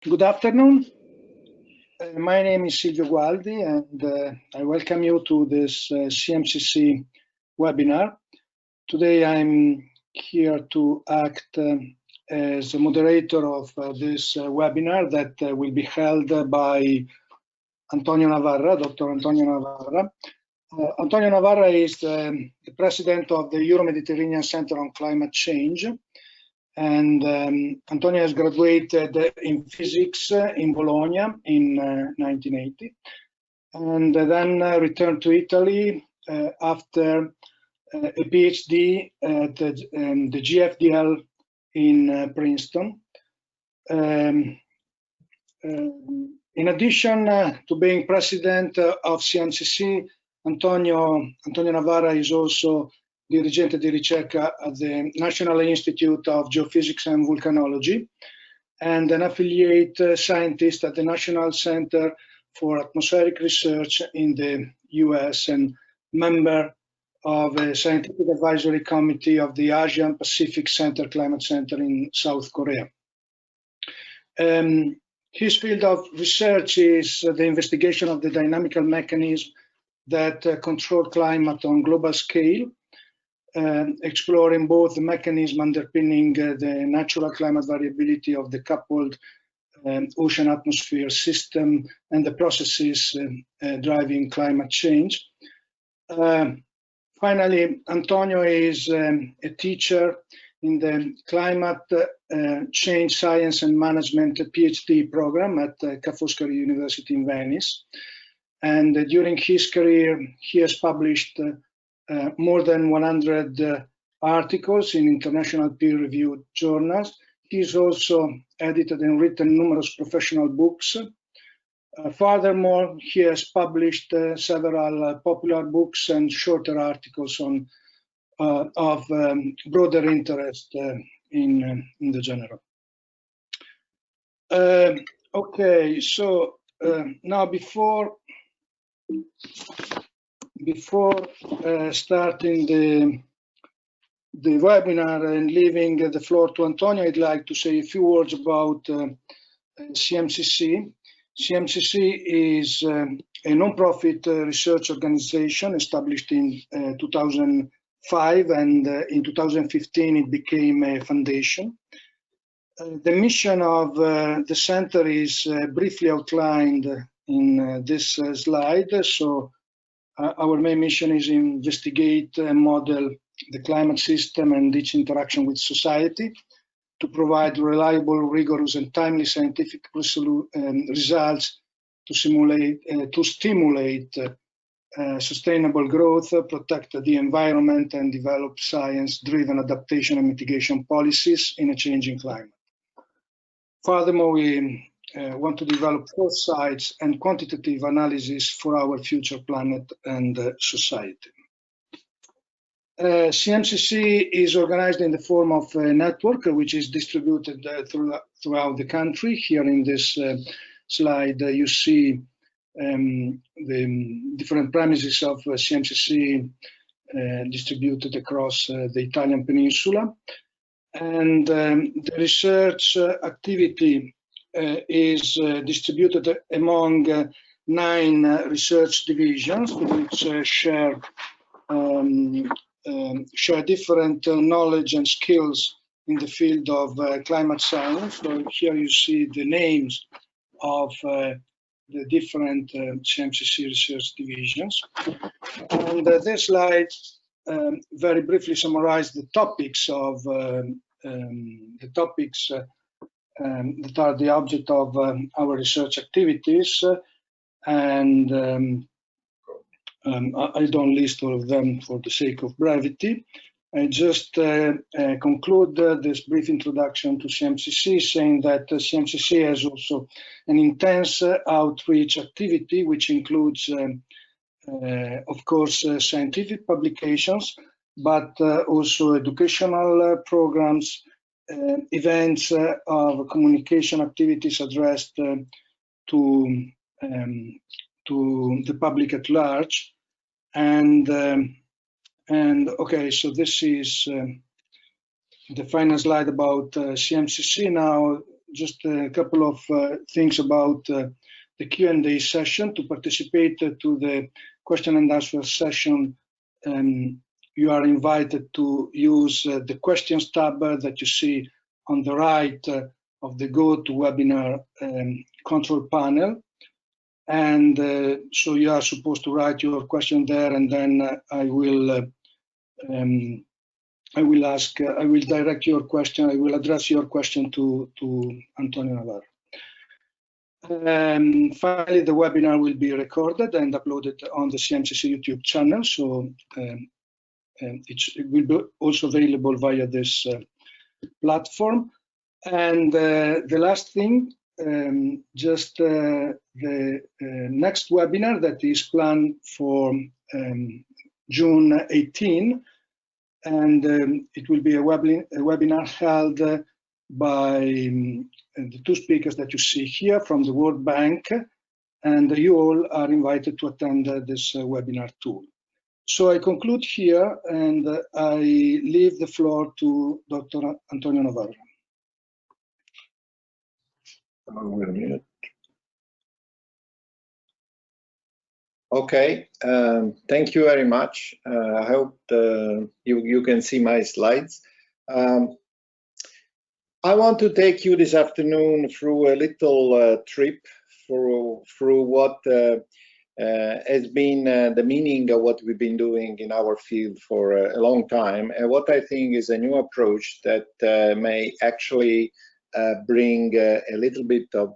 Good afternoon. My name is Silvio Gualdi, and I welcome you to this CMCC webinar. Today I'm here to act as a moderator of this webinar that will be held by Antonio Navarra, Dr. Antonio Navarra. Antonio Navarra is the president of the Euro-Mediterranean Center on Climate Change. And Antonio has graduated in physics in Bologna in 1980, and then returned to Italy after a PhD at the GFDL in Princeton. In addition to being president of CMCC, Antonio Navarra is also dirigente di ricerca at the National Institute of Geophysics and Volcanology, and an affiliate scientist at the National Center for Atmospheric Research in the US, and member of a scientific advisory committee of the Asian Pacific Center Climate Center in South Korea. His field of research is the investigation of the dynamical mechanisms that control climate on global scale, exploring both the mechanism underpinning the natural climate variability of the coupled ocean atmosphere system and the processes driving climate change. Finally, Antonio is a teacher in the Climate Change Science and Management PhD program at Ca' Foscari University in Venice. And during his career, he has published more than 100 articles in international peer-reviewed journals. He's also edited and written numerous professional books. Furthermore, he has published several popular books and shorter articles of broader interest in the general. Okay, so now before starting the webinar and leaving the floor to Antonio, I'd like to say a few words about CMCC. CMCC is a non-profit research organization established in 2005, and in 2015 it became a foundation. The mission of the center is briefly outlined in this slide. So our main mission is investigate and model the climate system and its interaction with society, to provide reliable, rigorous, and timely scientific results to stimulate sustainable growth, protect the environment, and develop science-driven adaptation and mitigation policies in a changing climate. Furthermore, we want to develop foresights and quantitative analysis for our future planet and society. CMCC is organized in the form of a network which is distributed throughout the country. Here in this slide, you see the different premises of CMCC distributed across the Italian peninsula. And the research activity is distributed among 9 research divisions, which share different knowledge and skills in the field of climate science. So here you see the names of the different CMCC research divisions. And this slide very briefly summarizes the topics of that are the object of our research activities, and I don't list all of them for the sake of brevity. I just conclude this brief introduction to CMCC saying that CMCC has also an intense outreach activity, which includes, of course, scientific publications, but also educational programs, events of communication activities addressed to the public at large. And okay, so this is the final slide about CMCC. Now just a couple of things about the Q&A session. To participate to the question and answer session, you are invited to use the questions tab that you see on the right of the GoToWebinar control panel. And so you are supposed to write your question there, and then I will direct your question. I will address your question to Antonio Navarra. Finally, the webinar will be recorded and uploaded on the CMCC YouTube channel. So it will be also available via this platform. And the last thing, just the next webinar that is planned for June 18, and it will be a webinar held by the two speakers that you see here from the World Bank, and you all are invited to attend this webinar too. So I conclude here, and I leave the floor to Dr. Antonio Navarra. Wait a minute. Okay, thank you very much. I hope you can see my slides. I want to take you this afternoon through a little trip through what has been the meaning of what we've been doing in our field for a long time, and what I think is a new approach that may actually bring a little bit of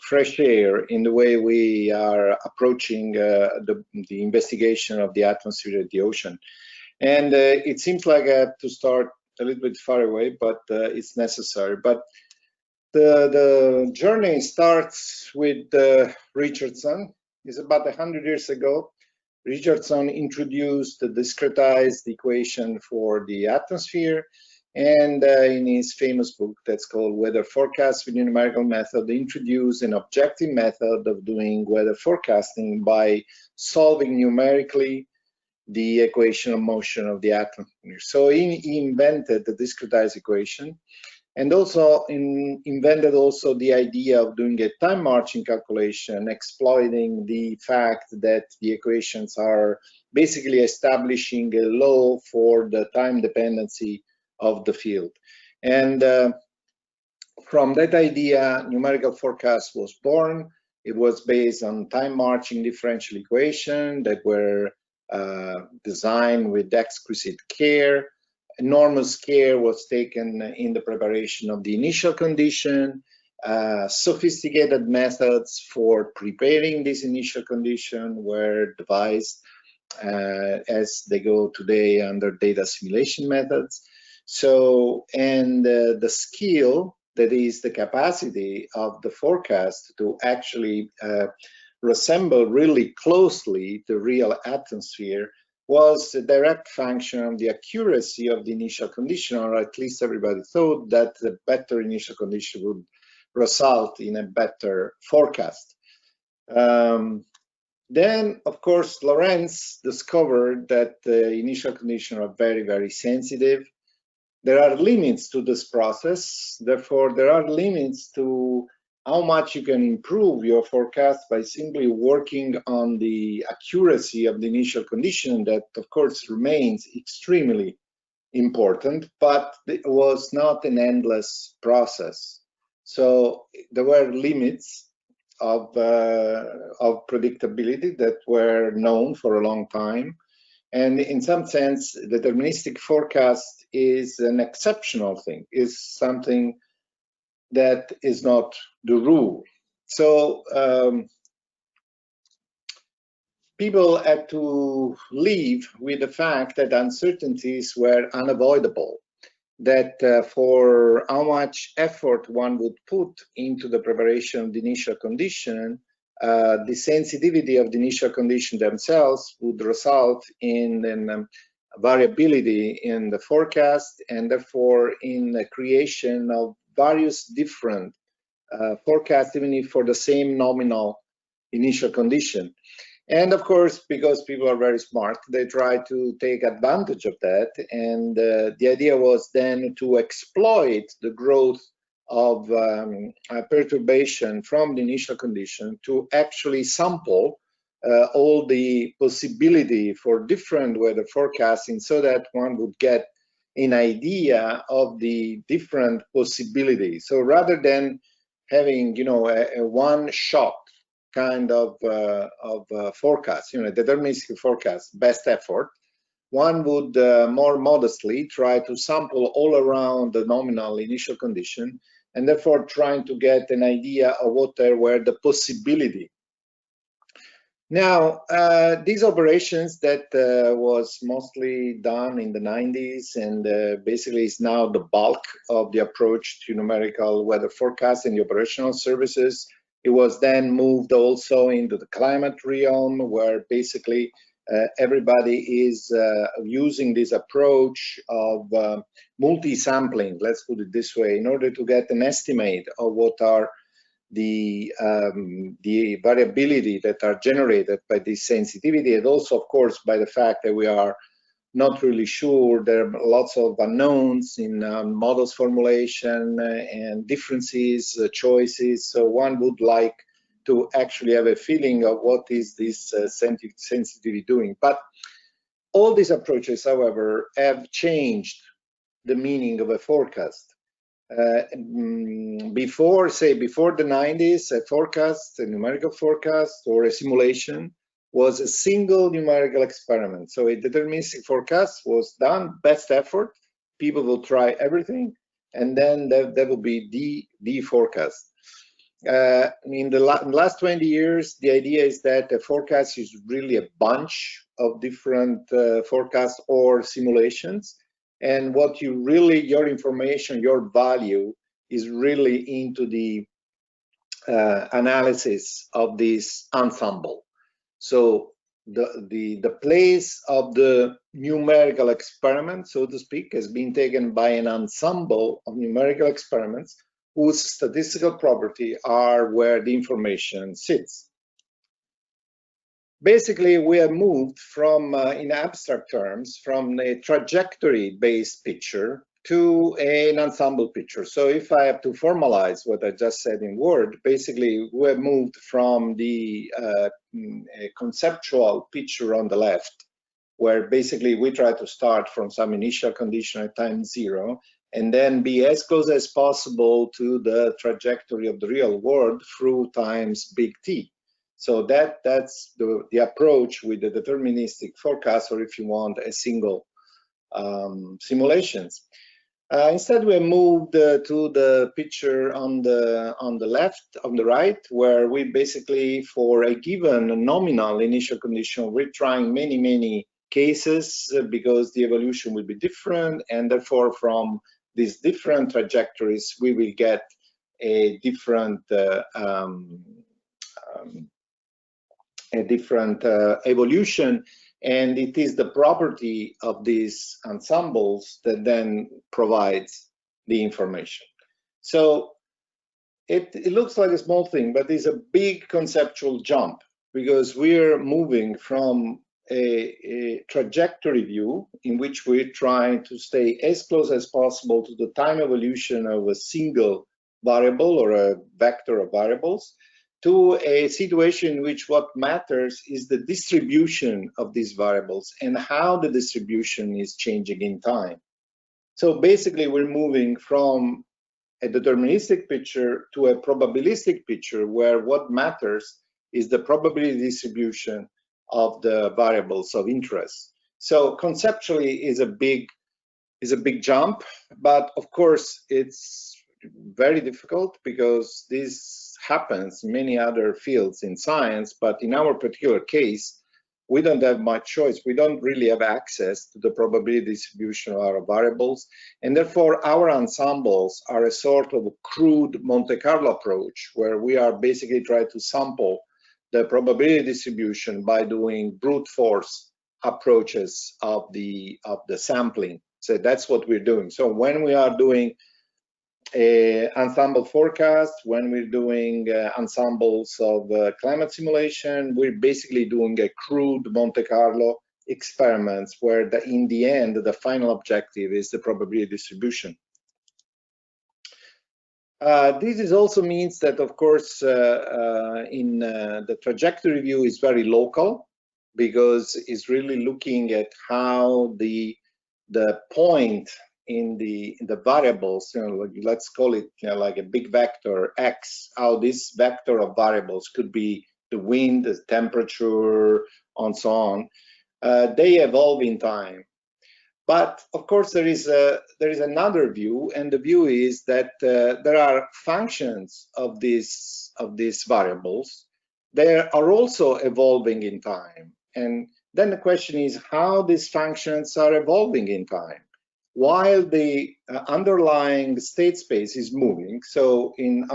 fresh air in the way we are approaching the investigation of the atmosphere and the ocean. And it seems like I have to start a little bit far away, but it's necessary. But the journey starts with Richardson. It's about 100 years ago. Richardson introduced the discretized equation for the atmosphere, and in his famous book that's called Weather Forecast with Numerical Method, introduced an objective method of doing weather forecasting by solving numerically the equation of motion of the atmosphere. So he invented the discretized equation, and also invented also the idea of doing a time marching calculation, exploiting the fact that the equations are basically establishing a law for the time dependency of the field. And from that idea, numerical forecast was born. It was based on time marching differential equation that were designed with exquisite care. Enormous care was taken in the preparation of the initial condition. Sophisticated methods for preparing this initial condition were devised as they go today under data assimilation methods. So, and the skill, that is the capacity of the forecast to actually resemble really closely the real atmosphere, was a direct function of the accuracy of the initial condition, or at least everybody thought that the better initial condition would result in a better forecast. Then, of course, Lorentz discovered that the initial conditions are very, very sensitive. There are limits to this process. Therefore, there are limits to how much you can improve your forecast by simply working on the accuracy of the initial condition, that of course remains extremely important, but it was not an endless process. So there were limits of predictability that were known for a long time. And in some sense, deterministic forecast is an exceptional thing, is something that is not the rule. So people had to live with the fact that uncertainties were unavoidable, that for how much effort one would put into the preparation of the initial condition, the sensitivity of the initial condition themselves would result in variability in the forecast, and therefore in the creation of various different forecasts, even if for the same nominal initial condition. And of course, because people are very smart, they try to take advantage of that. And the idea was then to exploit the growth of perturbation from the initial condition to actually sample all the possibility for different weather forecasting, so that one would get an idea of the different possibilities. So rather than having, you know, a one-shot kind of forecast, you know, deterministic forecast, best effort, one would more modestly try to sample all around the nominal initial condition, and therefore trying to get an idea of what there were the possibility. Now, these operations that was mostly done in the 90s, and basically is now the bulk of the approach to numerical weather forecast in the operational services. It was then moved also into the climate realm, where basically everybody is using this approach of multi-sampling, let's put it this way, in order to get an estimate of what are the variability that are generated by this sensitivity, and also, of course, by the fact that we are not really sure. There are lots of unknowns in models formulation and differences, choices. So one would like to actually have a feeling of what is this sensitivity doing. But all these approaches, however, have changed the meaning of a forecast. Before the 90s, a forecast, a numerical forecast or a simulation was a single numerical experiment. So a deterministic forecast was done, best effort, people will try everything, and then there will be the forecast. In the last 20 years, the idea is that a forecast is really a bunch of different forecasts or simulations. And what you really, your information, your value is really into the analysis of this ensemble. So the place of the numerical experiment, so to speak, has been taken by an ensemble of numerical experiments whose statistical property are where the information sits. Basically, we have moved from, in abstract terms, from a trajectory-based picture to an ensemble picture. So if I have to formalize what I just said in Word, basically we have moved from the conceptual picture on the left, where basically we try to start from some initial condition at time 0, and then be as close as possible to the trajectory of the real world through times big T. So that's the approach with the deterministic forecast, or if you want, a single simulations. Instead, we moved to the picture on the left, on the right, where we basically, for a given nominal initial condition, we're trying many cases because the evolution will be different, and therefore from these different trajectories, we will get a different evolution, and it is the property of these ensembles that then provides the information. So it looks like a small thing, but it's a big conceptual jump, because we're moving from a trajectory view in which we're trying to stay as close as possible to the time evolution of a single variable or a vector of variables, to a situation in which what matters is the distribution of these variables and how the distribution is changing in time. So basically, we're moving from a deterministic picture to a probabilistic picture, where what matters is the probability distribution of the variables of interest. So conceptually is a big jump, but of course it's very difficult, because this happens in many other fields in science, but in our particular case, we don't have much choice. We don't really have access to the probability distribution of our variables, and therefore our ensembles are a sort of crude Monte Carlo approach, where we are basically trying to sample the probability distribution by doing brute force approaches of the sampling. So that's what we're doing. So when we are doing ensemble forecast. When we're doing ensembles of climate simulation, we're basically doing a crude Monte Carlo experiments where in the end, the final objective is the probability distribution. This also means that, of course, the trajectory view is very local, because it's really looking at how the point in the variables, let's call it like a big vector X, how this vector of variables could be the wind, the temperature, and so on. They evolve in time. But of course, there is another view, and the view is that there are functions of these variables. They are also evolving in time. And then the question is how these functions are evolving in time while the underlying state space is moving. So in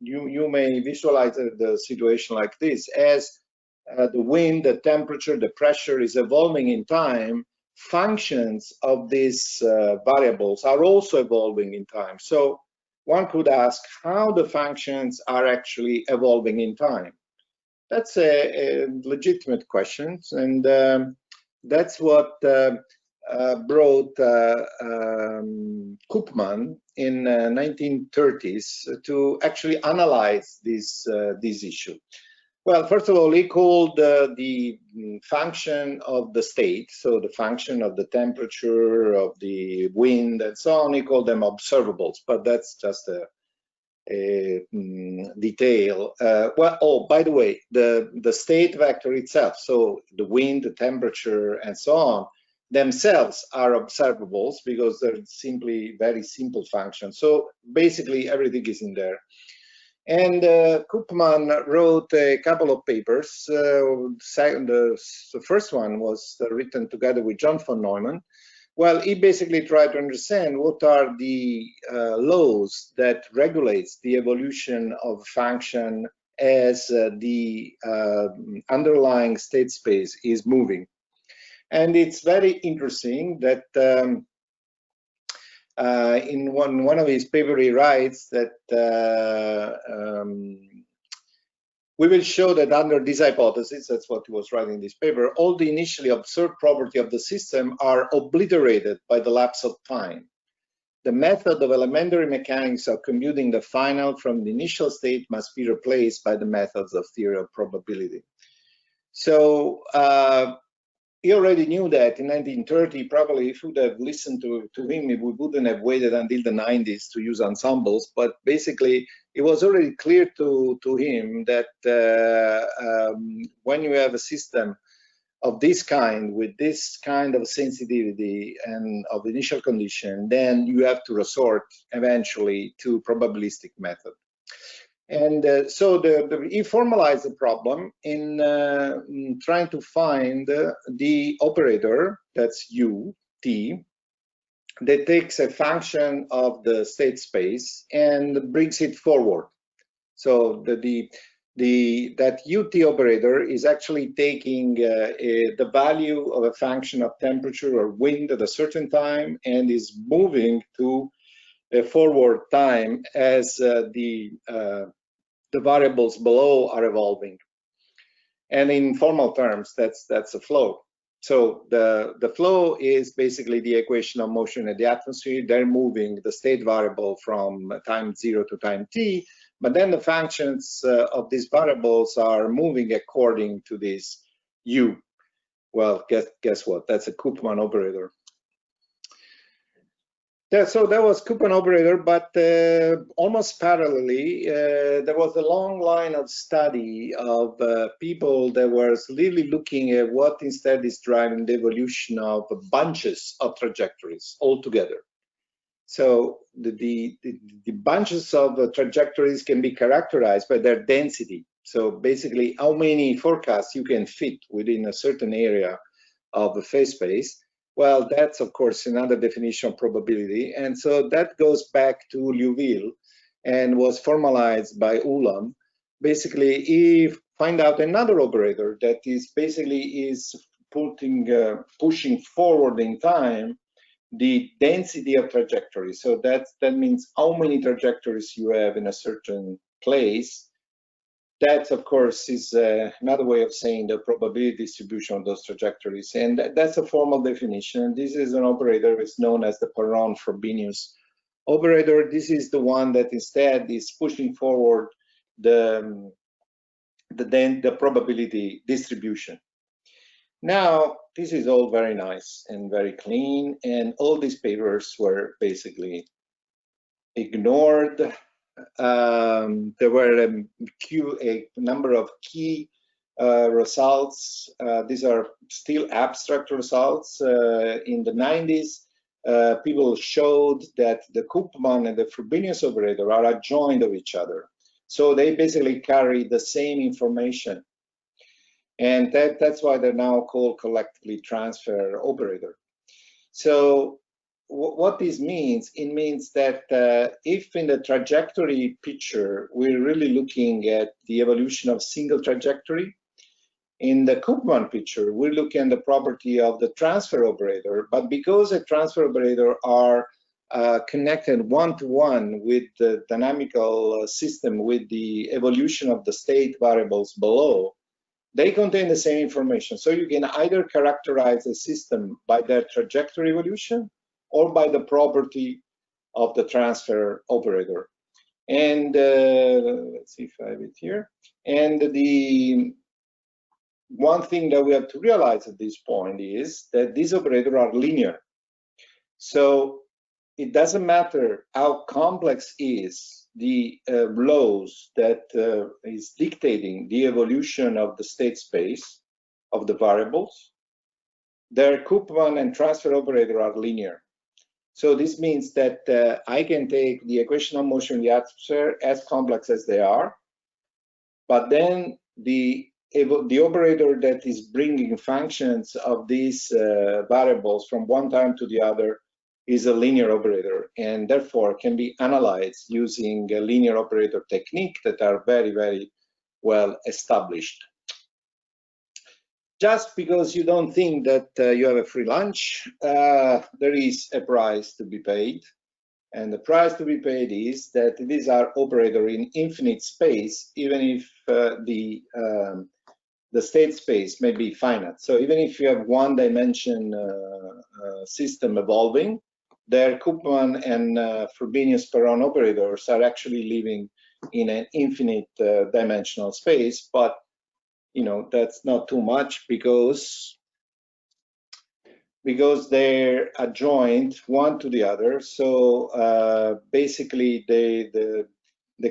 you may visualize the situation like this: as the wind, the temperature, the pressure is evolving in time, functions of these variables are also evolving in time. So one could ask how the functions are actually evolving in time. That's a legitimate question, and that's what brought Koopman in 1930s to actually analyze this issue. Well, first of all, he called the function of the state, so the function of the temperature, of the wind, and so on, he called them observables, but that's just a detail. Well, oh, by the way, the state vector itself, so the wind, the temperature, and so on, themselves are observables because they're simply very simple functions. So basically, everything is in there. And Koopman wrote a couple of papers. The first one was written together with John von Neumann. Well, he basically tried to understand what are the laws that regulates the evolution of a function as the underlying state space is moving. And it's very interesting that in one of his papers, he writes that we will show that under this hypothesis, that's what he was writing in this paper, all the initially observed properties of the system are obliterated by the lapse of time. The method of elementary mechanics of computing the final from the initial state must be replaced by the methods of theory of probability. So he already knew that in 1930, probably if we would have listened to him, we wouldn't have waited until the 90s to use ensembles. But basically, it was already clear to him that when you have a system of this kind, with this kind of sensitivity and of initial condition, then you have to resort eventually to probabilistic method. And so he formalized the problem in trying to find the operator, that's U, T, that takes a function of the state space and brings it forward. So that UT operator is actually taking the value of a function of temperature or wind at a certain time and is moving to a forward time as the variables below are evolving. And in formal terms, that's a flow. So the flow is basically the equation of motion in the atmosphere. They're moving the state variable from time 0 to time t, but then the functions of these variables are moving according to this u. Well, guess what? That's a Koopman operator. Yeah, so that was Koopman operator, but almost parallelly, there was a long line of study of people that was really looking at what instead is driving the evolution of bunches of trajectories altogether. So the bunches of trajectories can be characterized by their density. So basically, how many forecasts you can fit within a certain area of the phase space. Well, that's, of course, another definition of probability. And so that goes back to Liouville and was formalized by Ulam. Basically, he find out another operator that is basically pushing forward in time the density of trajectories. So that means how many trajectories you have in a certain place. That, of course, is another way of saying the probability distribution of those trajectories. And that's a formal definition. This is an operator that's known as the Perron-Frobenius operator. This is the one that instead is pushing forward the probability distribution. Now, this is all very nice and very clean, and all these papers were basically ignored. There were a number of key results. These are still abstract results. In the 90s, people showed that the Koopman and the Frobenius operator are adjoint of each other. So they basically carry the same information. And that's why they're now called collectively transfer operator. So what this means, it means that if in the trajectory picture, we're really looking at the evolution of single trajectory, in the Koopman picture, we're looking at the property of the transfer operator, but because a transfer operator are connected one-to-one with the dynamical system, with the evolution of the state variables below, they contain the same information. So you can either characterize a system by their trajectory evolution or by the property of the transfer operator. And let's see if I have it here. And the one thing that we have to realize at this point is that these operators are linear. So it doesn't matter how complex is the laws that is dictating the evolution of the state space of the variables, their Koopman and transfer operator are linear. So this means that I can take the equation of motion in the atmosphere as complex as they are, but then the operator that is bringing functions of these variables from one time to the other is a linear operator, and therefore can be analyzed using a linear operator technique that are very, very well established. Just because you don't think that you have a free lunch, there is a price to be paid. And the price to be paid is that these are operators in infinite space, even if the state space may be finite. So even if you have one dimension system evolving, their Koopman and Frobenius Perron operators are actually living in an infinite dimensional space, but you know, that's not too much because they're adjoint one to the other. So basically the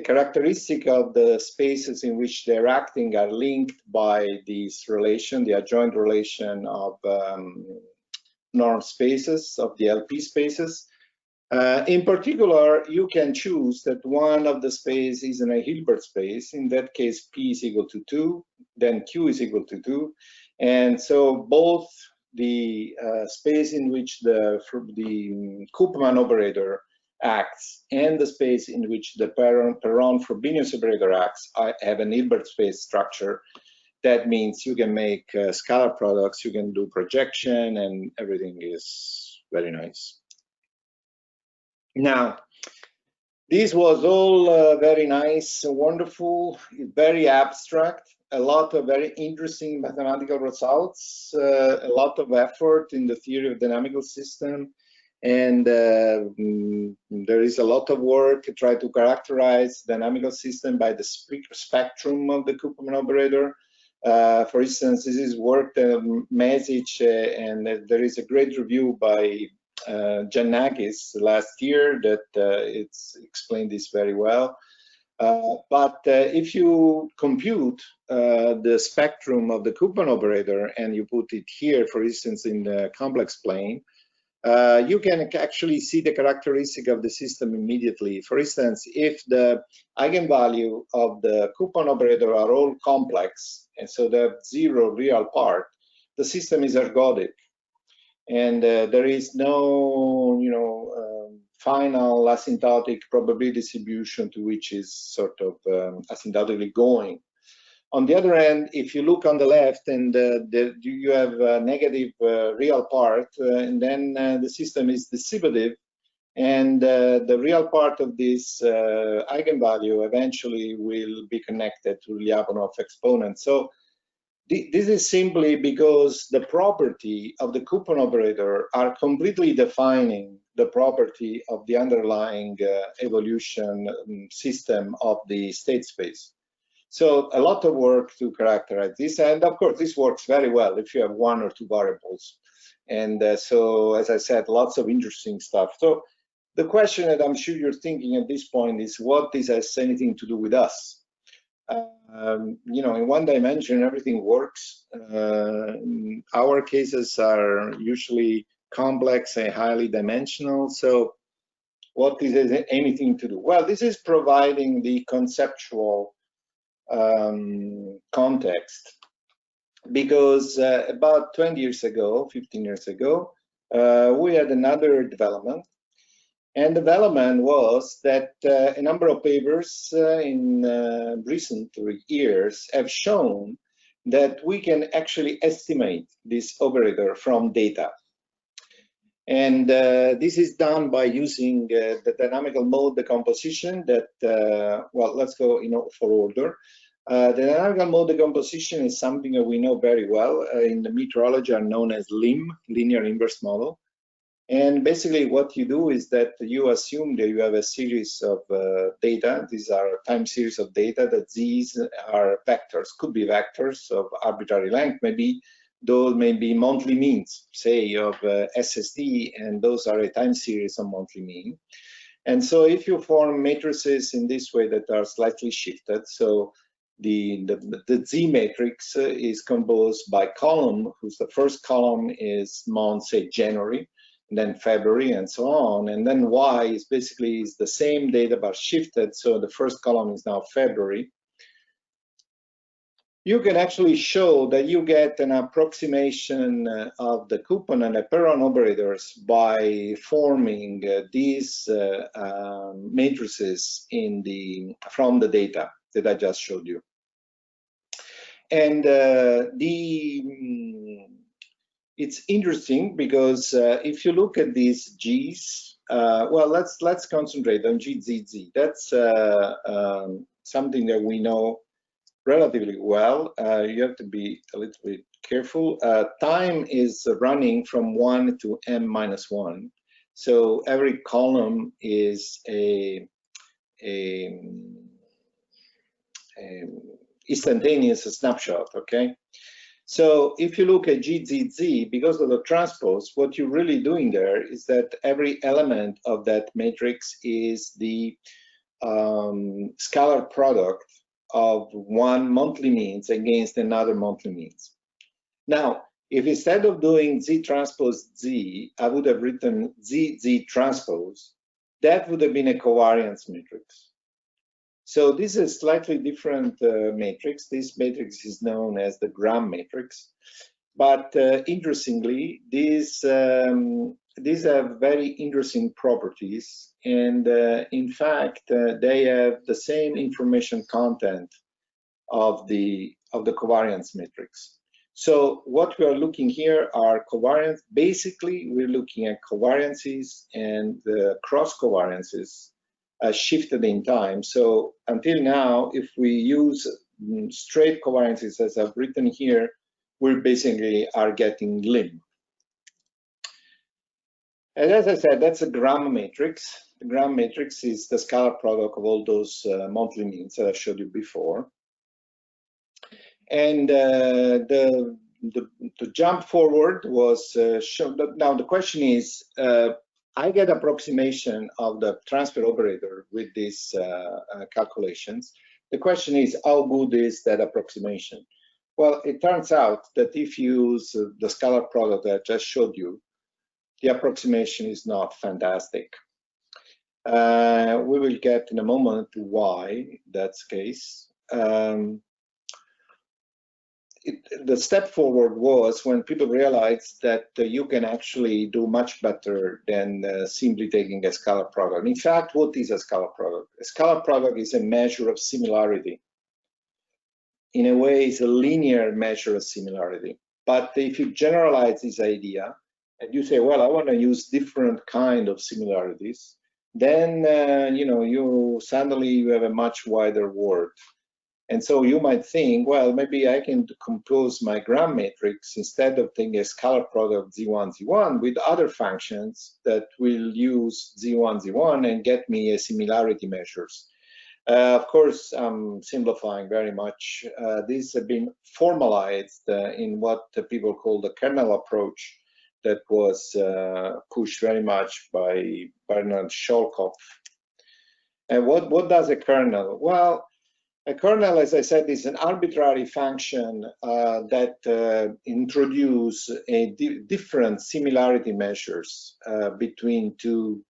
characteristic of the spaces in which they're acting are linked by this relation, the adjoint relation of norm spaces, of the LP spaces. In particular, you can choose that one of the space is in a Hilbert space. In that case, P is equal to 2, then Q is equal to 2. And so both the space in which the Koopman operator acts and the space in which the Perron-Frobenius operator acts have an Hilbert space structure. That means you can make scalar products, you can do projection, and everything is very nice. Now, this was all very nice, wonderful, very abstract, a lot of very interesting mathematical results, a lot of effort in the theory of dynamical system, and there is a lot of work to try to characterize dynamical system by the spectrum of the Koopman operator. For instance, this is work that Mesic, and there is a great review by Giannakis last year that it's explained this very well. But if you compute the spectrum of the Koopman operator and you put it here, for instance, in the complex plane, you can actually see the characteristic of the system immediately. For instance, if the eigenvalue of the Koopman operator are all complex, and so they have zero real part, the system is ergodic. And there is no, final asymptotic probability distribution to which is sort of asymptotically going. On the other hand, if you look on the left and you have a negative real part, and then the system is distributive, and the real part of this eigenvalue eventually will be connected to Lyapunov exponent. So this is simply because the property of the Koopman operator are completely defining the property of the underlying evolution system of the state space. So a lot of work to characterize this, and of course this works very well if you have one or two variables. And so, as I said, lots of interesting stuff. So the question that I'm sure you're thinking at this point is, what this has anything to do with us? You know, in one dimension, everything works. Our cases are usually complex and highly dimensional. So what this has anything to do? Well, this is providing the conceptual context, because about 20 years ago, 15 years ago, we had another development. And the development was that a number of papers in recent years have shown that we can actually estimate this operator from data. And this is done by using the dynamical mode decomposition that, well, let's go for order. The dynamical mode decomposition is something that we know very well. In the meteorology are known as LIM, linear inverse model. And basically what you do is that you assume that you have a series of data. These are a time series of data, that these are vectors, could be vectors of arbitrary length, maybe those may be monthly means, say of SST, and those are a time series of monthly mean. And so if you form matrices in this way that are slightly shifted, so the Z matrix is composed by column, whose the first column is month, say January, and then February, and so on. And then Y is basically the same data but shifted, so the first column is now February. You can actually show that you get an approximation of the Koopman and the Perron operators by forming these matrices from the data that I just showed you. And it's interesting because if you look at these G's, well, let's concentrate on GZZ. That's something that we know relatively well. You have to be a little bit careful. Time is running from 1 to m-1. So every column is a instantaneous snapshot, okay? So if you look at GZZ, because of the transpose, what you're really doing there is that every element of that matrix is the scalar product of one monthly means against another monthly means. Now, if instead of doing Z transpose Z, I would have written ZZ transpose, that would have been a covariance matrix. So this is a slightly different matrix. This matrix is known as the Gram matrix. But interestingly, these have very interesting properties, and in fact, they have the same information content of the covariance matrix. So what we are looking here are covariance. Basically, we're looking at covariances and the cross covariances shifted in time. So until now, if we use straight covariances as I've written here, we basically are getting lim. And as I said, that's a Gram matrix. The Gram matrix is the scalar product of all those monthly means that I showed you before. And the jump forward was shown. Now the question is, I get approximation of the transfer operator with these calculations. The question is, how good is that approximation? Well, it turns out that if you use the scalar product that I just showed you, the approximation is not fantastic. We will get in a moment why that's the case. The step forward was when people realized that you can actually do much better than simply taking a scalar product. In fact, what is a scalar product? A scalar product is a measure of similarity. in a way, is a linear measure of similarity. But if you generalize this idea and you say, well, I want to use different kind of similarities, then you suddenly have a much wider world. And so you might think, well, maybe I can compose my gram matrix instead of taking a scalar product Z1, Z1 with other functions that will use Z1, Z1 and get me a similarity measures. Of course, I'm simplifying very much. These have been formalized in what people call the kernel approach that was pushed very much by Bernard Scholkopf. And what does a kernel? Well, a kernel, as I said, is an arbitrary function that introduce different similarity measures between two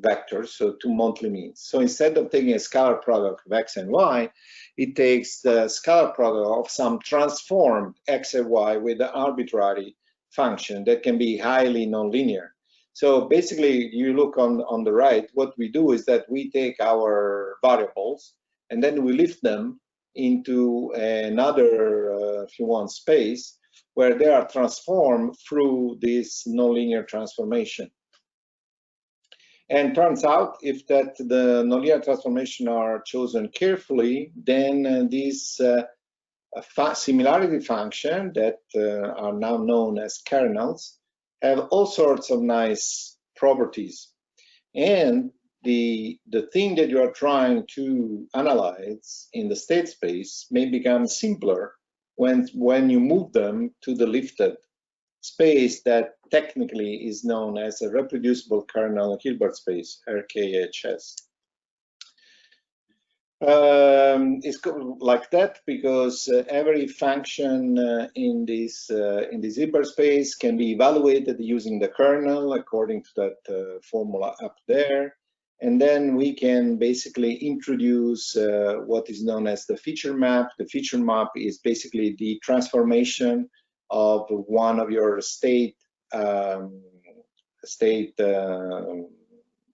vectors, so two monthly means. So instead of taking a scalar product of x and y, it takes the scalar product of some transformed x and y with an arbitrary function that can be highly nonlinear. So basically, you look on the right, what we do is that we take our variables and then we lift them into another, if you want, space where they are transformed through this nonlinear transformation. And turns out, if that the nonlinear transformation are chosen carefully, then these similarity function that are now known as kernels have all sorts of nice properties. And the thing that you are trying to analyze in the state space may become simpler when you move them to the lifted space that technically is known as a reproducible kernel Hilbert space, RKHS. It's like that because every function in this Hilbert space can be evaluated using the kernel according to that formula up there. And then we can basically introduce what is known as the feature map. The feature map is basically the transformation of one of your state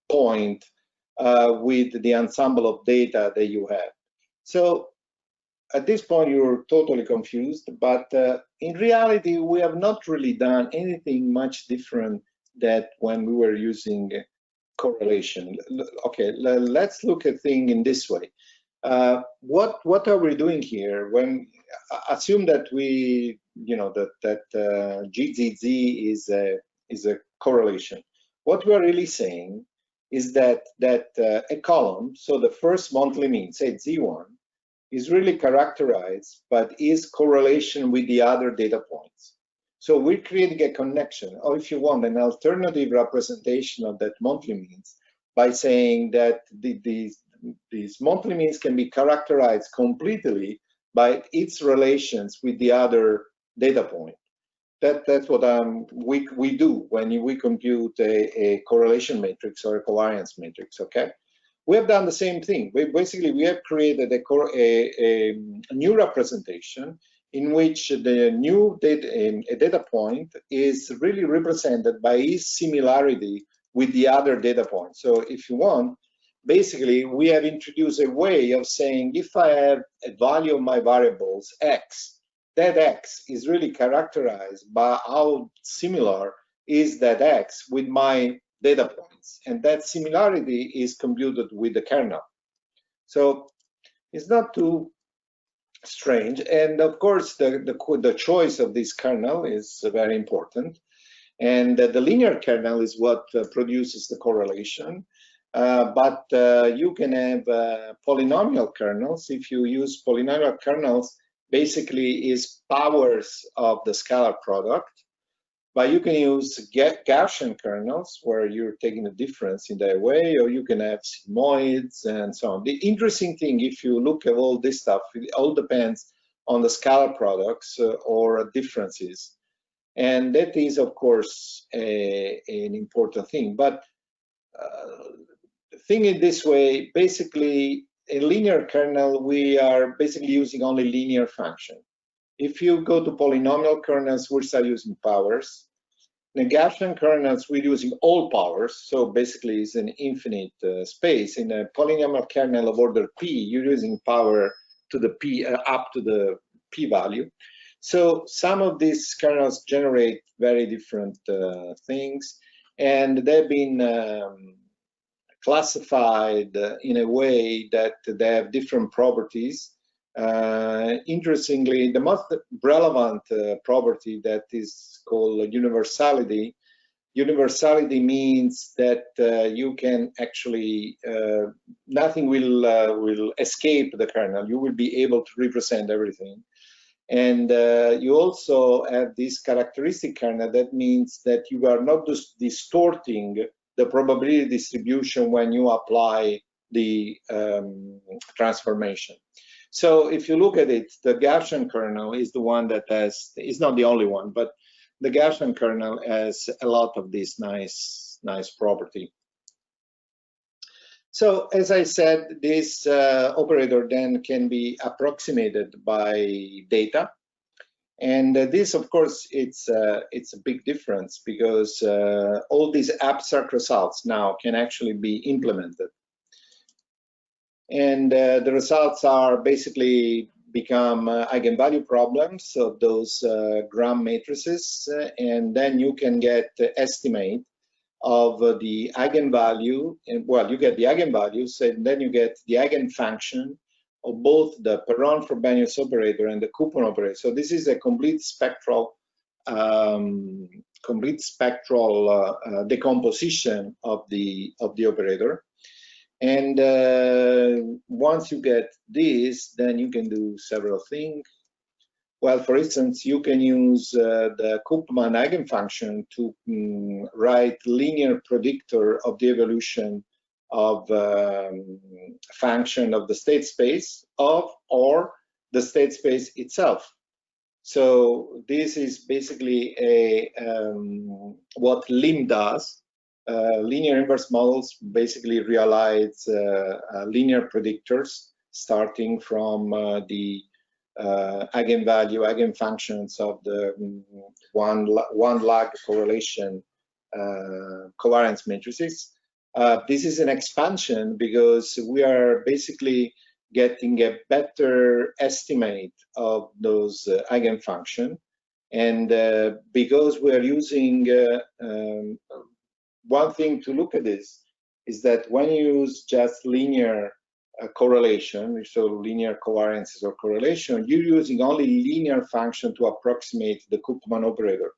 point with the ensemble of data that you have. So at this point, you're totally confused, but in reality, we have not really done anything much different than when we were using correlation. Okay, let's look at things in this way. What are we doing here? When assume that we, that GZZ is a correlation. What we are really saying is that a column, so the first monthly mean, say Z1, is really characterized by its correlation with the other data points. So we're creating a connection, or if you want, an alternative representation of that monthly means by saying that these monthly means can be characterized completely by its relations with the other data point. That's what we do when we compute a correlation matrix or a covariance matrix. Okay, we have done the same thing. We have created a new representation in which the new data point is really represented by its similarity with the other data point. So if you want, basically we have introduced a way of saying if I have a value of my variables x, that x is really characterized by how similar is that x with my data points, and that similarity is computed with the kernel. So it's not too strange, and of course the choice of this kernel is very important, and the linear kernel is what produces the correlation, but you can have polynomial kernels. If you use polynomial kernels, basically is powers of the scalar product, but you can use Gaussian kernels where you're taking a difference in that way, or you can have sigmoids and so on. The interesting thing, if you look at all this stuff, it all depends on the scalar products or differences. And that is, of course, an important thing. But thinking this way, basically, a linear kernel, we are basically using only linear function. If you go to polynomial kernels, we start using powers. In Gaussian kernels, we're using all powers, so basically it's an infinite space. In a polynomial kernel of order p, you're using power to the p up to the p-value. So some of these kernels generate very different things, and they've been classified in a way that they have different properties. Interestingly, the most relevant property that is called universality. Universality means that you can actually, nothing will escape the kernel. You will be able to represent everything. And you also have this characteristic kernel. That means that you are not just distorting the probability distribution when you apply the transformation. So if you look at it, the Gaussian kernel is the one that has, is not the only one, but the Gaussian kernel has a lot of this nice property. So as I said, this operator then can be approximated by data. And this, of course, it's a big difference, because all these abstract results now can actually be implemented. And the results are basically become eigenvalue problems, so those gram matrices, and then you can get the estimate of the eigenvalue, and well, you get the eigenvalues, and then you get the eigenfunction of both the Perron-Frobenius operator and the Koopman operator. So this is a complete spectral decomposition of the operator. And once you get this, then you can do several things. Well, for instance, you can use the Koopman eigenfunction to write linear predictor of the evolution of function of the state space or the state space itself. So this is basically a what LIM does. Linear inverse models basically realize linear predictors starting from the eigenvalue, eigenfunctions of the one log correlation covariance matrices. This is an expansion because we are basically getting a better estimate of those eigenfunction, and because we are using one thing to look at this is that when you use just linear correlation, so linear covariances or correlation, you're using only linear function to approximate the Koopman operator.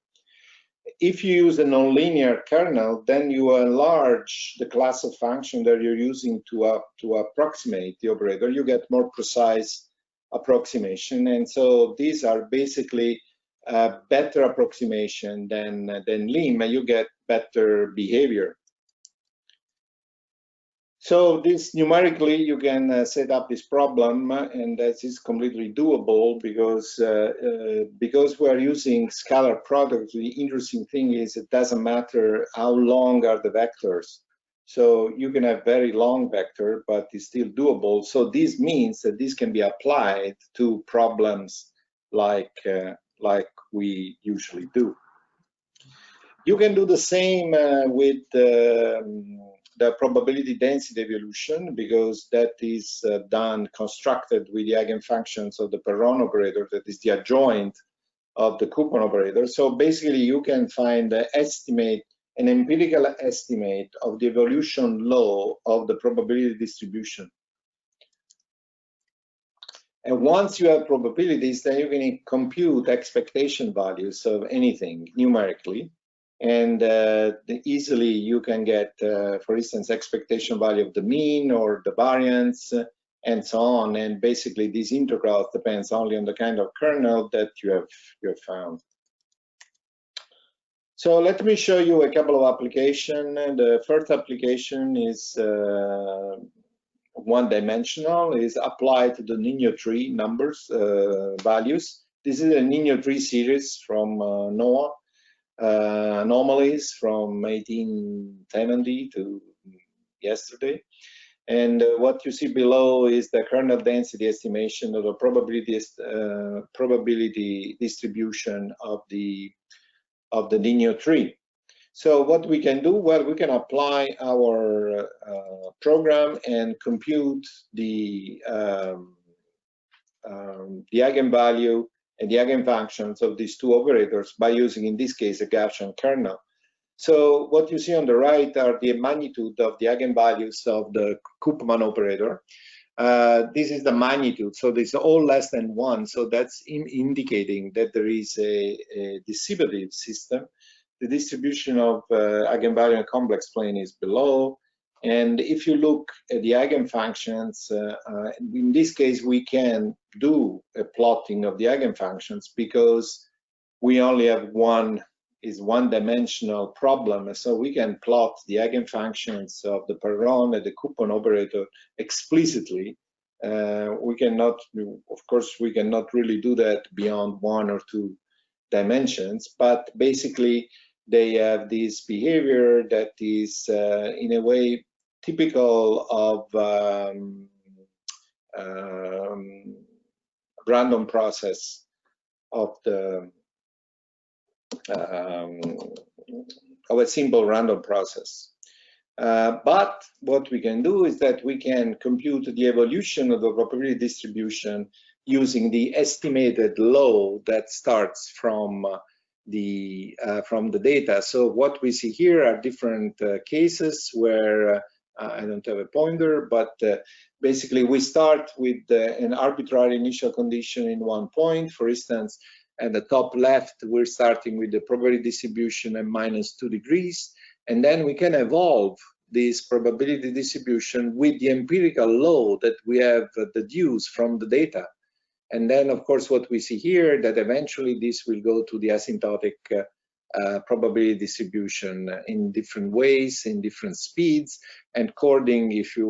If you use a nonlinear kernel, then you enlarge the class of function that you're using to approximate the operator. You get more precise approximation, and so these are basically better approximation than LIM, and you get better behavior. So this numerically, you can set up this problem, and that is completely doable because we are using scalar products. The interesting thing is it doesn't matter how long are the vectors. So you can have very long vector, but it's still doable. So this means that this can be applied to problems like we usually do. You can do the same with the probability density evolution, because that is constructed with the eigenfunctions of the Perron operator, that is the adjoint of the Koopman operator. So basically you can find the estimate, an empirical estimate of the evolution law of the probability distribution. And once you have probabilities, then you can compute expectation values of anything numerically. And easily you can get, for instance, expectation value of the mean or the variance and so on. And basically this integral depends only on the kind of kernel that you have found. So let me show you a couple of applications. The first application is one-dimensional, is applied to the Niño tree numbers, values. This is a Niño tree series from NOAA. Anomalies from 1870 to yesterday, and what you see below is the kernel density estimation of the probability distribution of the Niño tree. So what we can do, well, we can apply our program and compute the the eigenvalue and the eigenfunctions of these two operators by using, in this case, a Gaussian kernel. So what you see on the right are the magnitude of the eigenvalues of the Koopman operator. This is the magnitude, so this is all less than 1, so that's indicating that there is a distributive system. The distribution of eigenvalue in a complex plane is below, and if you look at the eigenfunctions, in this case we can do a plotting of the eigenfunctions because we only have one-dimensional problem, so we can plot the eigenfunctions of the Perron and the Koopman operator explicitly. We cannot, of course, we cannot really do that beyond 1 or 2 dimensions, but basically they have this behavior that is in a way typical of random process of the of a simple random process. But what we can do is that we can compute the evolution of the probability distribution using the estimated law that starts from the data. So what we see here are different cases where I don't have a pointer, but basically we start with an arbitrary initial condition in one point. For instance, at the top left, we're starting with the probability distribution at -2 degrees, and then we can evolve this probability distribution with the empirical law that we have deduced from the data. And then, of course, what we see here, that eventually this will go to the asymptotic probability distribution in different ways, in different speeds, and according, if you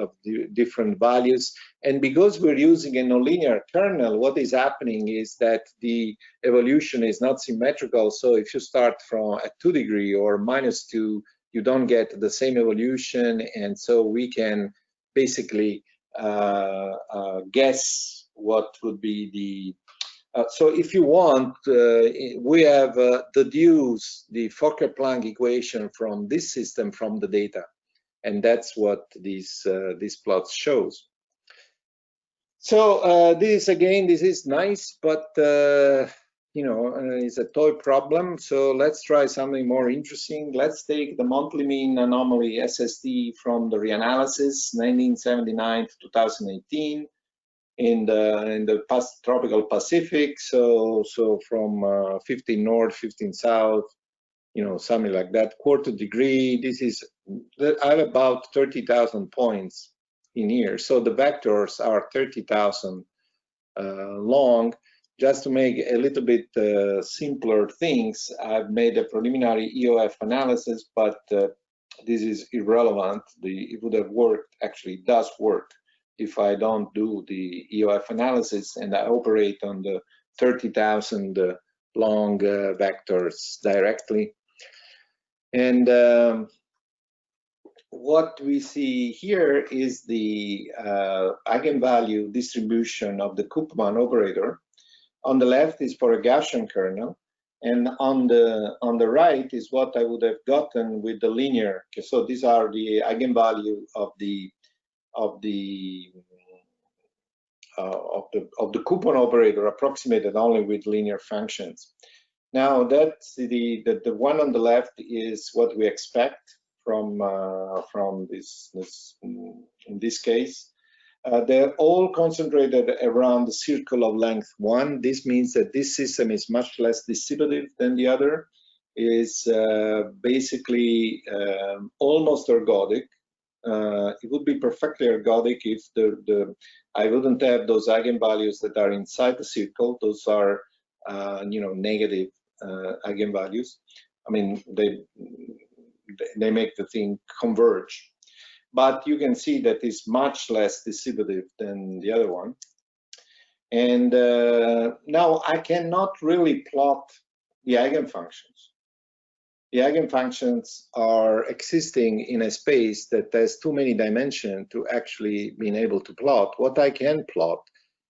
of the different values. And because we're using a nonlinear kernel, what is happening is that the evolution is not symmetrical. So if you start from at 2 degree or -2, you don't get the same evolution, and so we can basically guess what would be the so if you want, we have deduced the Fokker-Planck equation from this system from the data, and that's what these plots shows. So this is nice, but you know, it's a toy problem. So let's try something more interesting. Let's take the monthly mean anomaly SST from the reanalysis 1979 to 2018 in the tropical Pacific. So from 15 north, 15 south, you know, something like that, quarter degree. This is, I have about 30,000 points in here. So the vectors are 30,000 long. Just to make a little bit simpler things, I've made a preliminary EOF analysis, but this is irrelevant. It would have worked, actually it does work, if I don't do the EOF analysis and I operate on the 30,000 long vectors directly. And what we see here is the eigenvalue distribution of the Koopman operator. On the left is for a Gaussian kernel, and on the right is what I would have gotten with the linear. Okay, so these are the eigenvalue of the Koopman operator approximated only with linear functions. Now that's the one on the left is what we expect from this in this case. They're all concentrated around the circle of length 1. This means that this system is much less distributive than the other. Is basically almost ergodic. It would be perfectly ergodic if I wouldn't have those eigenvalues that are inside the circle. Those are you know, negative eigenvalues. I mean, they make the thing converge. But you can see that it's much less distributive than the other one. And now I cannot really plot the eigenfunctions. The eigenfunctions are existing in a space that has too many dimensions to actually being able to plot. What I can plot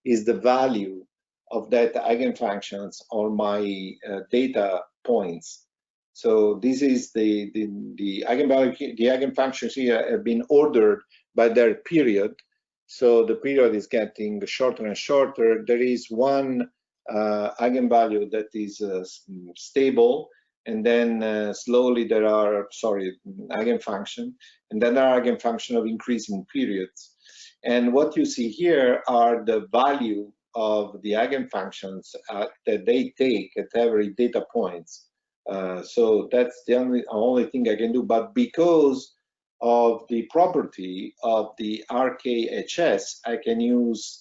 is the value of that eigenfunctions on my data points. So this is the eigenvalue. The eigenfunctions here have been ordered by their period. So the period is getting shorter and shorter. There is one eigenvalue that is stable, and then slowly there are, eigenfunction, and then there are eigenfunction of increasing periods. And what you see here are the value of the eigenfunctions that they take at every data points. So that's the only thing I can do. But because of the property of the RKHS, I can use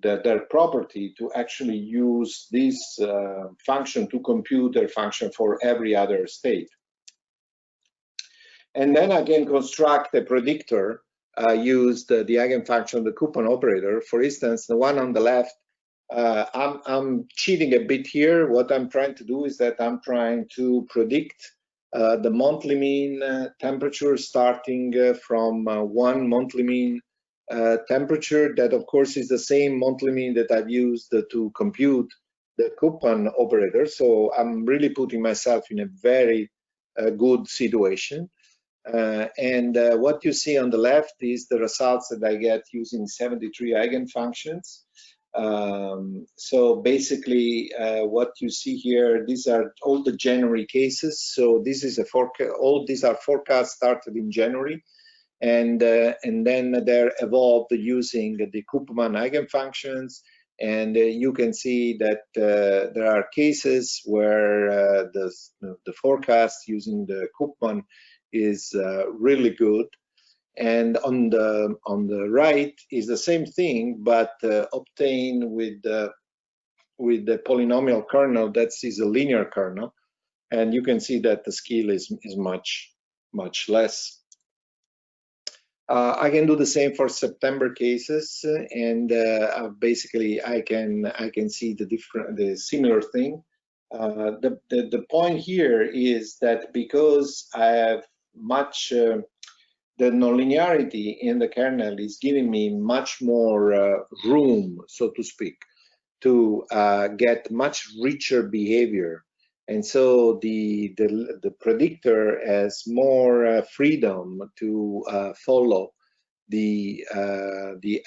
their property to actually use this function to compute their function for every other state. And then I can construct a predictor, use the eigenfunction of the Koopman operator. For instance, the one on the left, I'm cheating a bit here. What I'm trying to do is that I'm trying to predict the monthly mean temperature starting from one monthly mean temperature that, of course, is the same monthly mean that I've used to compute the Koopman operator. So I'm really putting myself in a very good situation. What you see on the left is the results that I get using 73 eigenfunctions. So basically, what you see here, these are all the January cases. So this is a forecast. All these are forecasts started in January, and then they're evolved using the Koopman eigenfunctions. And you can see that there are cases where the forecast using the Koopman is really good. And on the right is the same thing, but obtained with the polynomial kernel that is a linear kernel, and you can see that the scale is much less. I can do the same for September cases, and basically I can see the similar thing. The point here is that because I have the nonlinearity in the kernel is giving me much more room, so to speak, to get much richer behavior. And so the predictor has more freedom to follow the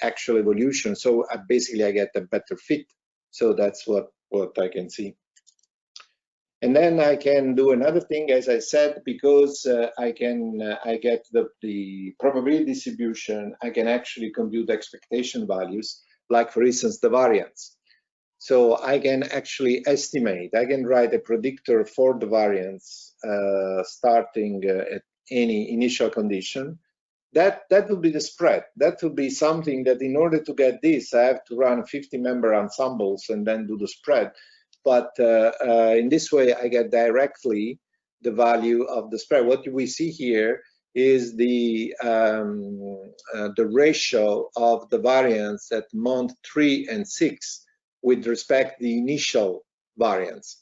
actual evolution. So basically I get a better fit. So that's what I can see. And then I can do another thing, as I said, because I get the probability distribution, I can actually compute expectation values, like for instance, the variance. So I can actually estimate, I can write a predictor for the variance starting at any initial condition. That would be the spread. That would be something that in order to get this, I have to run 50-member ensembles and then do the spread. But in this way, I get directly the value of the spread. What we see here is the ratio of the variance at month 3 and 6 with respect to the initial variance.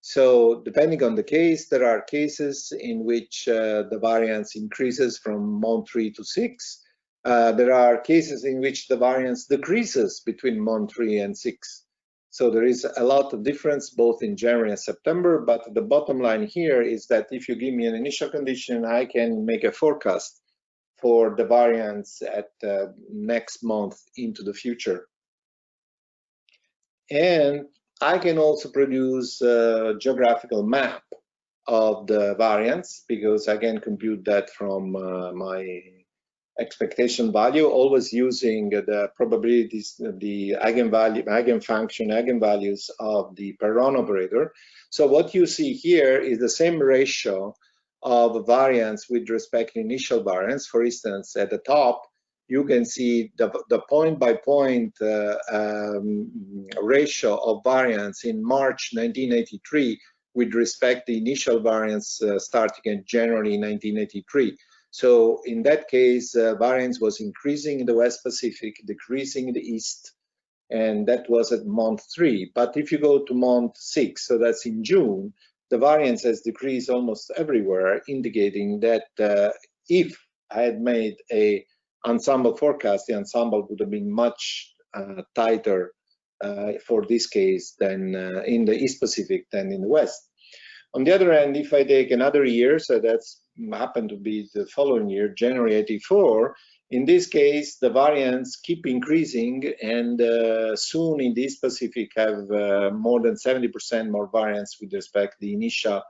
So depending on the case, there are cases in which the variance increases from month 3 to 6. There are cases in which the variance decreases between month 3 and 6. So there is a lot of difference both in January and September, but the bottom line here is that if you give me an initial condition, I can make a forecast for the variance at next month into the future. And I can also produce a geographical map of the variance because I can compute that from my expectation value, always using the probabilities, the eigenvalues of the Perron operator. So what you see here is the same ratio of variance with respect to initial variance. For instance, at the top, you can see the point-by-point ratio of variance in March 1983 with respect to initial variance starting in January 1983. So in that case, variance was increasing in the West Pacific, decreasing in the East, and that was at month 3. But if you go to month 6, so that's in June, the variance has decreased almost everywhere, indicating that if I had made a ensemble forecast, the ensemble would have been much tighter for this case than in the East Pacific than in the West. On the other hand, if I take another year, so that's happen to be the following year, January 84, in this case, the variance keep increasing, and soon in this Pacific have more than 70% more variance with respect to the initial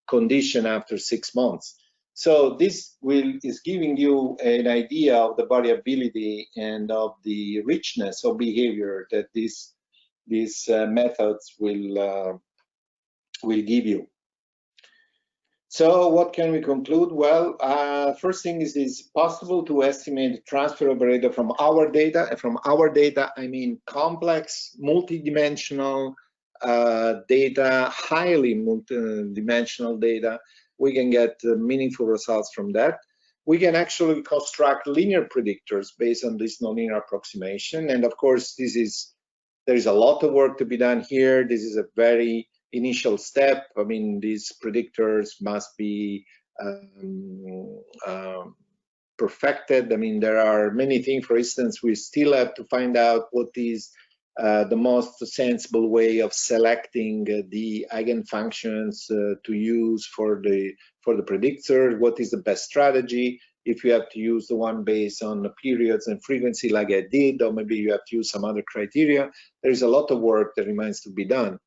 condition after 6 months. So this is giving you an idea of the variability and of the richness of behavior that these methods will give you. So what can we conclude? Well, first thing is it's possible to estimate the transfer operator from our data. And from our data, I mean complex, multidimensional data, highly multidimensional data. We can get meaningful results from that. We can actually construct linear predictors based on this nonlinear approximation. And of course, there is a lot of work to be done here. This is a very initial step. I mean, these predictors must be perfected. I mean, there are many things. For instance, we still have to find out what is the most sensible way of selecting the eigenfunctions to use for the predictor. What is the best strategy? If you have to use the one based on the periods and frequency like I did, or maybe you have to use some other criteria. There is a lot of work that remains to be done.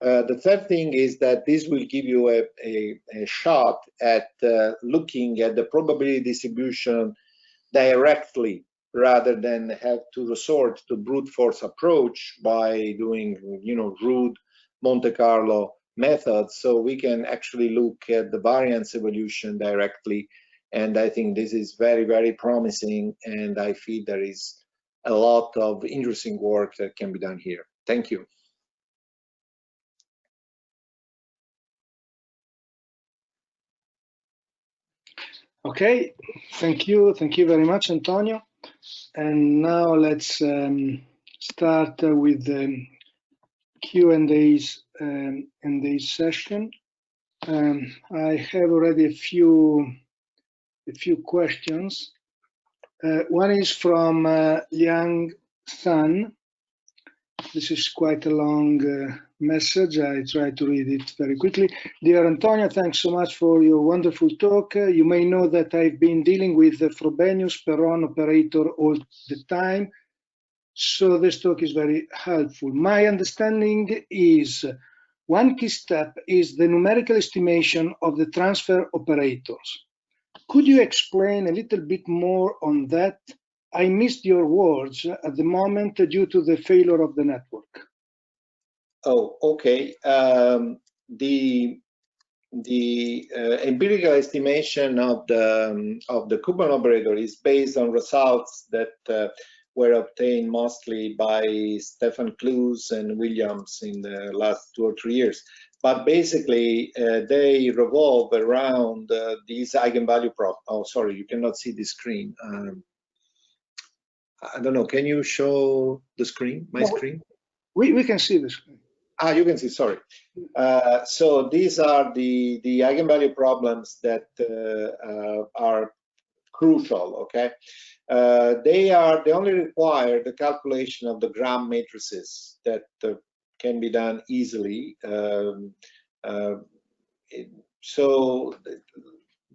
The third thing is that this will give you a shot at looking at the probability distribution directly, rather than have to resort to brute force approach by doing, rude Monte Carlo methods. So we can actually look at the variance evolution directly. And I think this is very, very promising. And I feel there is a lot of interesting work that can be done here. Thank you. Okay, thank you very much, Antonio. And now let's start with the Q&As in this session. I have already a few questions. One is from Liang San. This is quite a long message. I try to read it very quickly. Dear Antonio, thanks so much for your wonderful talk. You may know that I've been dealing with the Frobenius-Perron operator all the time, so this talk is very helpful. My understanding is one key step is the numerical estimation of the transfer operators. Could you explain a little bit more on that? I missed your words at the moment due to the failure of the network. Oh, okay. The empirical estimation of the Koopman operator is based on results that were obtained mostly by Stefan Kloos and Williams in the last 2 or 3 years. But basically, they revolve around these eigenvalue problems. Oh, sorry, you cannot see the screen. I don't know. Can you show the screen? My screen? We can see the screen. Ah, you can see. Sorry. So these are the eigenvalue problems that are crucial. Okay. They only require the calculation of the gram matrices that can be done easily. So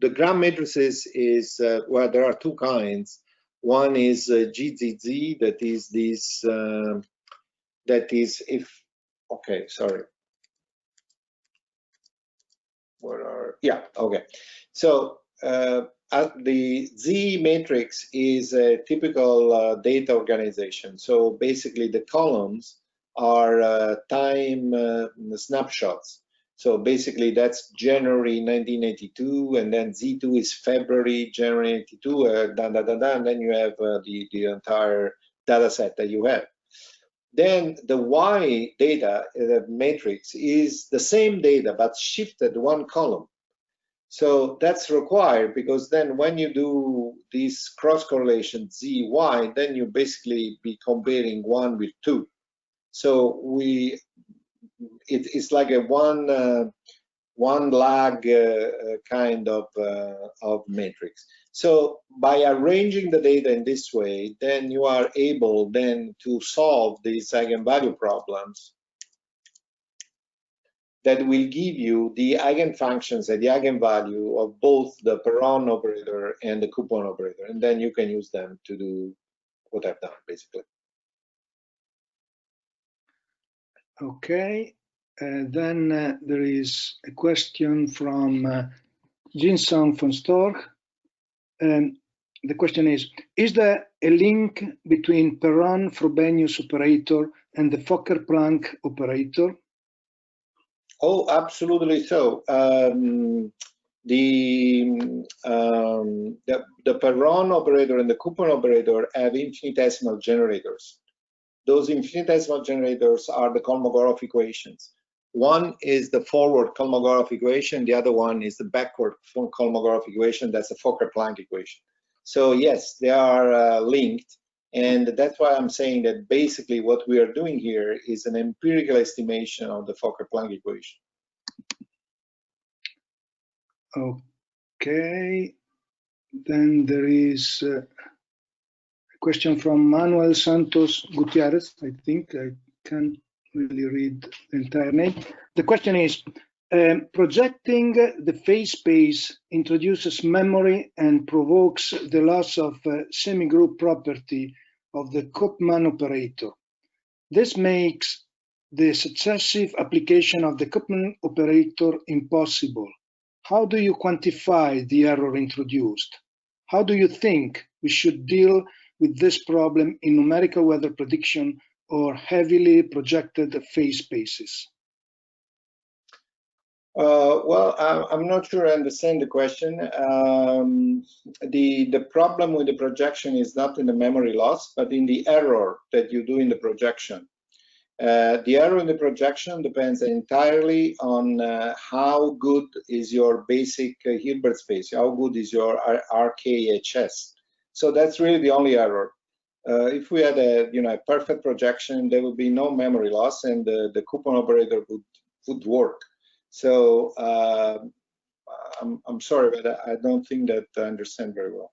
the gram matrices is well, there are 2 kinds. One is GZZ, that is this. That is if. Okay, sorry. Okay. So the Z matrix is a typical data organization. So basically the columns are time snapshots. So basically that's January 1982, and then Z2 is February, January 82, and then you have the entire data set that you have. Then the Y data, the matrix, is the same data but shifted 1 column. So that's required because then when you do this cross correlation Z-Y, then you basically be comparing 1 with 2. So it's like a one lag kind of matrix. So by arranging the data in this way, then you are able then to solve these eigenvalue problems that will give you the eigenfunctions and the eigenvalue of both the Perron operator and the Koopman operator, and then you can use them to do what I've done, basically. Okay, then there is a question from Jinsong von Storch. The question is there a link between Perron-Frobenius operator and the Fokker-Planck operator? Oh, absolutely so. The Perron operator and the Koopman operator have infinitesimal generators. Those infinitesimal generators are the Kolmogorov equations. One is the forward Kolmogorov equation, the other one is the backward Kolmogorov equation, that's the Fokker-Planck equation. So yes, they are linked, and that's why I'm saying that basically what we are doing here is an empirical estimation of the Fokker-Planck equation. Okay, then there is a question from Manuel Santos Gutierrez. I think I can't really read the entire name. The question is, projecting the phase space introduces memory and provokes the loss of semi-group property of the Koopman operator. This makes the successive application of the Koopman operator impossible. How do you quantify the error introduced? How do you think we should deal with this problem in numerical weather prediction or heavily projected phase spaces? Well, I'm not sure I understand the question. The problem with the projection is not in the memory loss, but in the error that you do in the projection. The error in the projection depends entirely on how good is your basic Hilbert space, how good is your RKHS. So that's really the only error. If we had a perfect projection, there would be no memory loss, and the Koopman operator would work. So I'm sorry, but I don't think that I understand very well.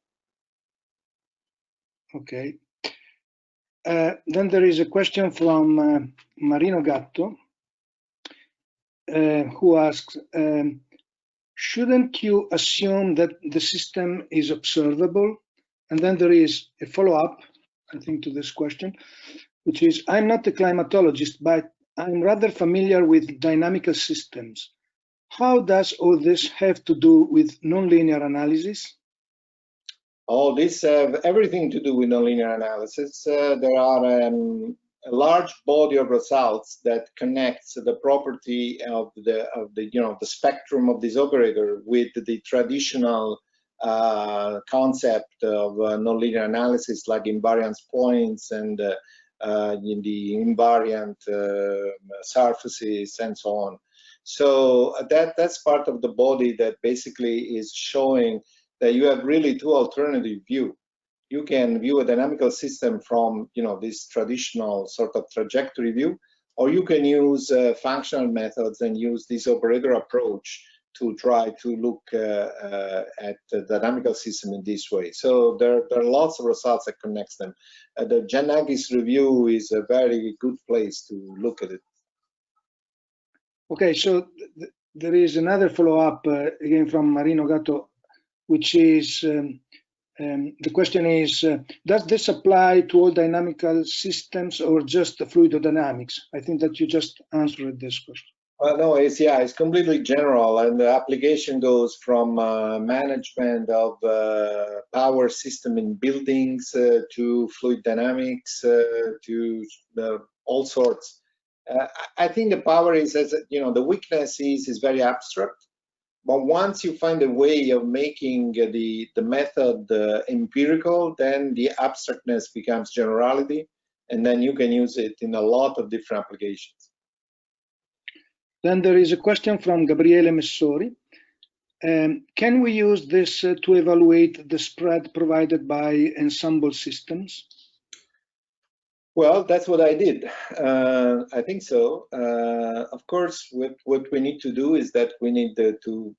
Okay. Then there is a question from Marino Gatto, who asks, shouldn't you assume that the system is observable? And then there is a follow-up, I think, to this question, which is, I'm not a climatologist, but I'm rather familiar with dynamical systems. How does all this have to do with nonlinear analysis? Oh, this have everything to do with nonlinear analysis. There are a large body of results that connects the property of the spectrum of this operator with the traditional concept of nonlinear analysis, like invariance points and in the invariant surfaces and so on. So that's part of the body that basically is showing that you have really two alternative views. You can view a dynamical system from this traditional sort of trajectory view, or you can use functional methods and use this operator approach to try to look at the dynamical system in this way. So there are lots of results that connects them. The Janakis review is a very good place to look at it. Okay, so there is another follow-up again from Marino Gatto, which is, the question is, does this apply to all dynamical systems or just the fluidodynamics? I think that you just answered this question. No, it's completely general, and the application goes from management of power system in buildings to fluid dynamics to all sorts. I think the power is, the weakness is very abstract, but once you find a way of making the method empirical, then the abstractness becomes generality, and then you can use it in a lot of different applications. Then there is a question from Gabriele Messori. Can we use this to evaluate the spread provided by ensemble systems? Well, that's what I did. I think so. Of course, what we need to do is that we need to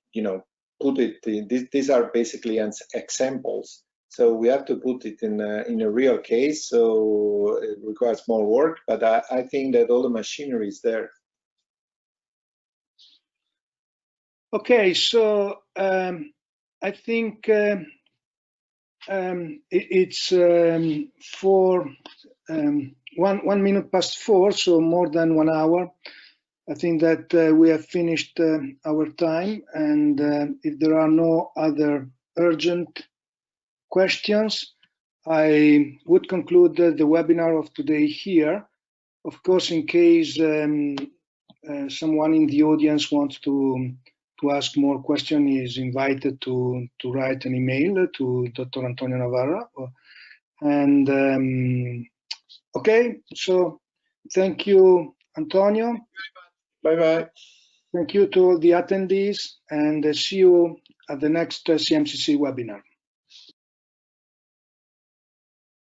put it in, these are basically examples. So we have to put it in a real case. So it requires more work, but I think that all the machinery is there. Okay, so I think it's 1 minute past 4, so more than 1 hour. I think that we have finished our time, and if there are no other urgent questions, I would conclude the webinar of today here. Of course, in case someone in the audience wants to ask more questions, is invited to write an email to Dr. Antonio Navarra. And okay, so thank you, Antonio. Bye-bye. Thank you to all the attendees, and see you at the next CMCC webinar.